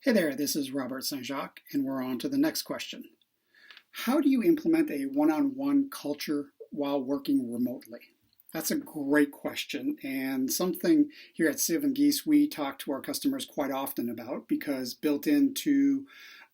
Hey there, this is Robert St-Jacques, and we're on to the next question. How do you implement a one-on-one culture while working remotely? That's a great question, and something here at Civ and Geese we talk to our customers quite often about because built into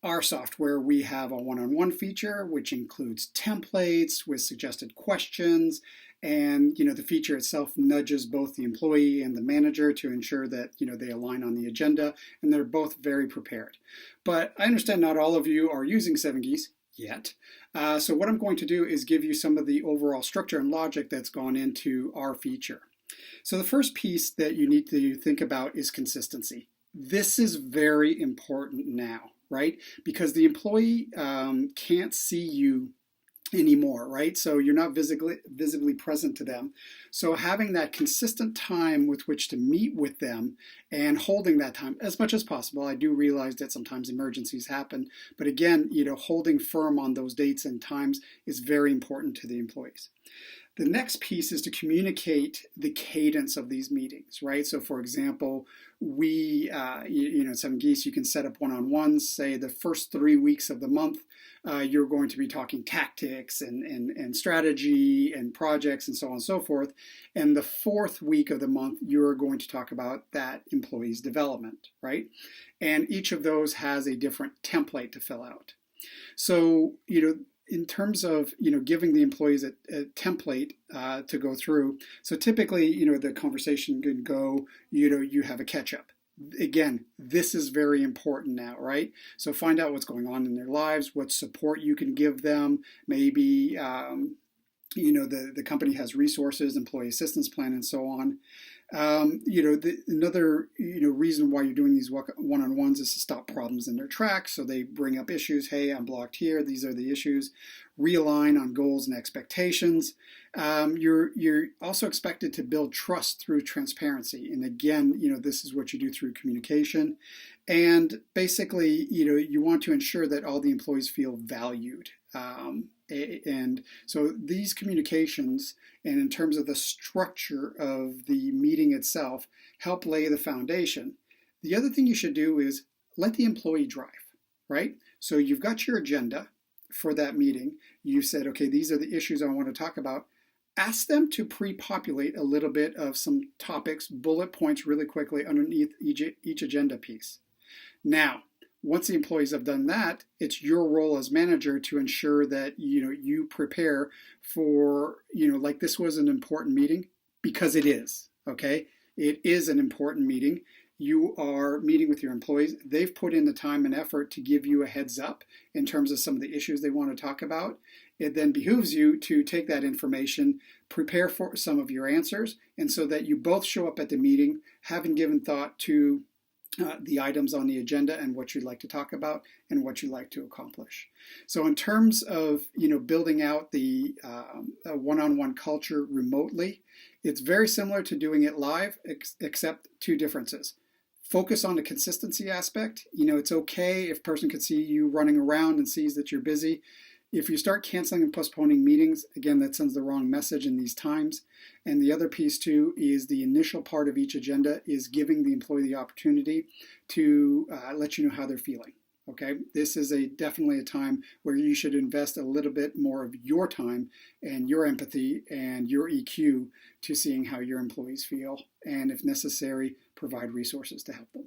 our software we have a one-on-one feature which includes templates with suggested questions, and the feature itself nudges both the employee and the manager to ensure that they align on the agenda and they're both very prepared. But I understand not all of you are using Seven Geese yet. So what I'm going to do is give you some of the overall structure and logic that's gone into our feature. So the first piece that you need to think about is consistency. This is very important now, right? Because the employee can't see you anymore, right? So you're not visibly present to them. So having that consistent time with which to meet with them and holding that time as much as possible. I do realize that sometimes emergencies happen, but again, holding firm on those dates and times is very important to the employees. The next piece is to communicate the cadence of these meetings, right? So for example, we, at Seven Geese, you can set up one-on-ones, say the first 3 weeks of the month, you're going to be talking tactics and strategy and projects and so on and so forth. And the fourth week of the month, you're going to talk about that employee's development, right? And each of those has a different template to fill out. So, in terms of giving the employees a template to go through, so typically the conversation can go, you have a catch up. Again, this is very important now, right? So find out what's going on in their lives, what support you can give them. Maybe the company has resources, employee assistance plan, and so on. Another reason why you're doing these one-on-ones is to stop problems in their tracks. So they bring up issues. Hey, I'm blocked here. These are the issues. Realign on goals and expectations. You're also expected to build trust through transparency. And again, this is what you do through communication. And basically, you want to ensure that all the employees feel valued. And so these communications, and in terms of the structure of the meeting itself, help lay the foundation. The other thing you should do is let the employee drive, right? So you've got your agenda for that meeting. You said, okay, these are the issues I want to talk about. Ask them to pre-populate a little bit of some topics, bullet points really quickly underneath each agenda piece. Now, once the employees have done that, it's your role as manager to ensure that you prepare for like this was an important meeting, because it is. Okay, it is an important meeting. You are meeting with your employees. They've put in the time and effort to give you a heads up in terms of some of the issues they want to talk about. It then behooves you to take that information, prepare for some of your answers, and so that you both show up at the meeting having given thought to the items on the agenda and what you'd like to talk about and what you'd like to accomplish. So in terms of building out the one-on-one culture remotely, it's very similar to doing it live, except two differences. Focus on the consistency aspect. It's okay if a person could see you running around and sees that you're busy. If you start canceling and postponing meetings, again, that sends the wrong message in these times. And the other piece too is the initial part of each agenda is giving the employee the opportunity to let you know how they're feeling. Okay, this is definitely a time where you should invest a little bit more of your time and your empathy and your EQ to seeing how your employees feel, and if necessary, provide resources to help them.